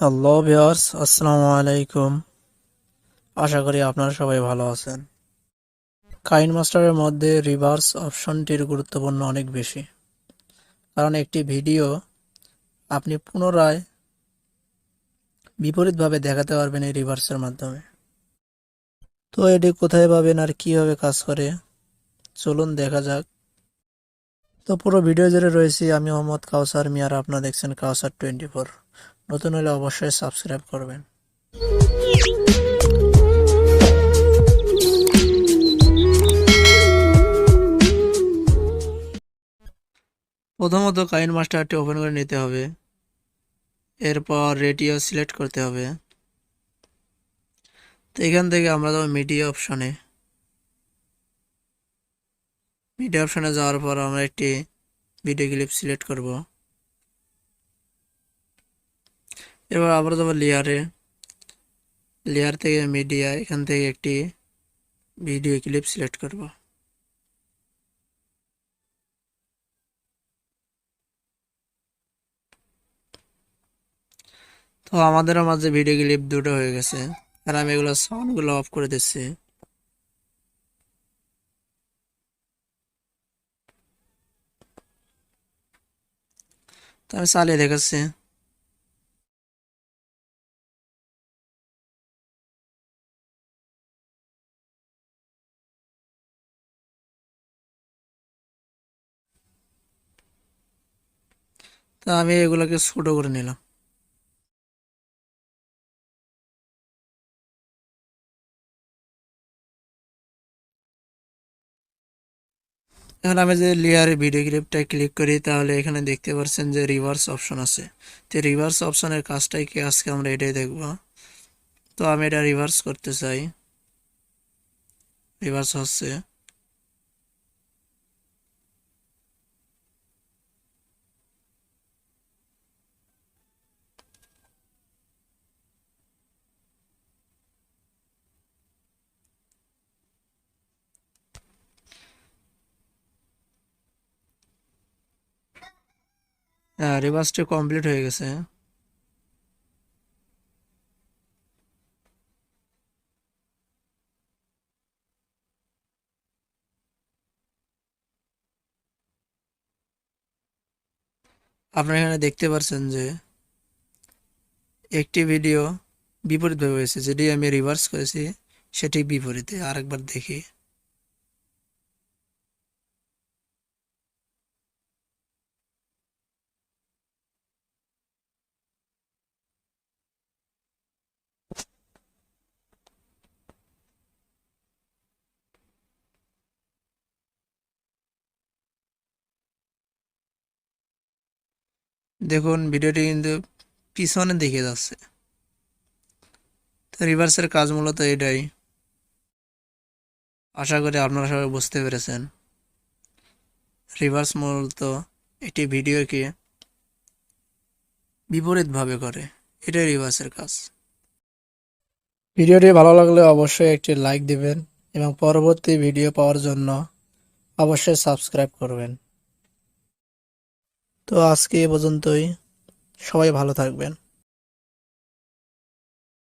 Hello viewers, আসসালামু আলাইকুম। আশা করি আপনারা সবাই ভালো আছেন। কাইনমাস্টারের মধ্যে রিভার্স অপশনটির গুরুত্বপূর্ণ অনেক বেশি, কারণ একটি ভিডিও আপনি পুনরায় বিপরীতভাবে দেখাতে পারবেন এই রিভার্সের মাধ্যমে। তো এটি কোথায় পাবেন আর কিভাবে কাজ করে, চলুন দেখা যাক। তো পুরো ভিডিও জুড়ে রয়েছি আমি মোহাম্মদ কাউসার মিয়ার, আপনারা দেখছেন কাউসার 24। নতুন হলে অবশ্যই সাবস্ক্রাইব করবেন। প্রথমত কাইনমাস্টারটি ওপেন করে নিতে হবে, এরপর রেডিও সিলেক্ট করতে হবে। তো এখান থেকে আমরা যাবো মিডিয়া অপশনে যাওয়ার পর আমরা একটি ভিডিও ক্লিপ সিলেক্ট করব। এবার আবার যাবো লেয়ার থেকে মিডিয়া, এখান থেকে একটি ভিডিও ক্লিপ সিলেক্ট করব। তো আমাদের মাঝে ভিডিও ক্লিপ দুটো হয়ে গেছে, আর আমি এগুলো সাউন্ডগুলো অফ করে দিচ্ছি। তো আমি চালিয়ে দেখাচ্ছি। তো আমি এগুলোকে ছোট করে নিলাম। এখন আমি যে লেয়ারে ভিডিও ক্লিপটা ক্লিক করি, তাহলে এখানে দেখতে পাচ্ছেন যে রিভার্স অপশন আছে। তো রিভার্স অপশনের কাজটাই কি আজকে আমরা এটাই দেখব। তো আমি এটা রিভার্স করতে চাই, রিভার্স হচ্ছে। হ্যাঁ, রিভার্সটি কমপ্লিট হয়ে গেছে। আপনারা এখানে দেখতে পাচ্ছেন যে একটি ভিডিও বিপরীতভাবে হয়েছে, যেটি আমি রিভার্স করেছি সেটি বিপরীতে। আরেকবার দেখি। দেখুন ভিডিওটি কিন্তু পিছনে দেখে যাচ্ছে। তো রিভার্সের কাজ মূলত এটাই। আশা করি আপনারা সবাই বুঝতে পেরেছেন। রিভার্স মূলত একটি ভিডিওকে বিপরীতভাবে করে, এটাই রিভার্সের কাজ। ভিডিওটি ভালো লাগলে অবশ্যই একটি লাইক দিবেন এবং পরবর্তী ভিডিও পাওয়ার জন্য অবশ্যই সাবস্ক্রাইব করবেন। তো আজকে এ পর্যন্তই, সবাই ভালো থাকবেন।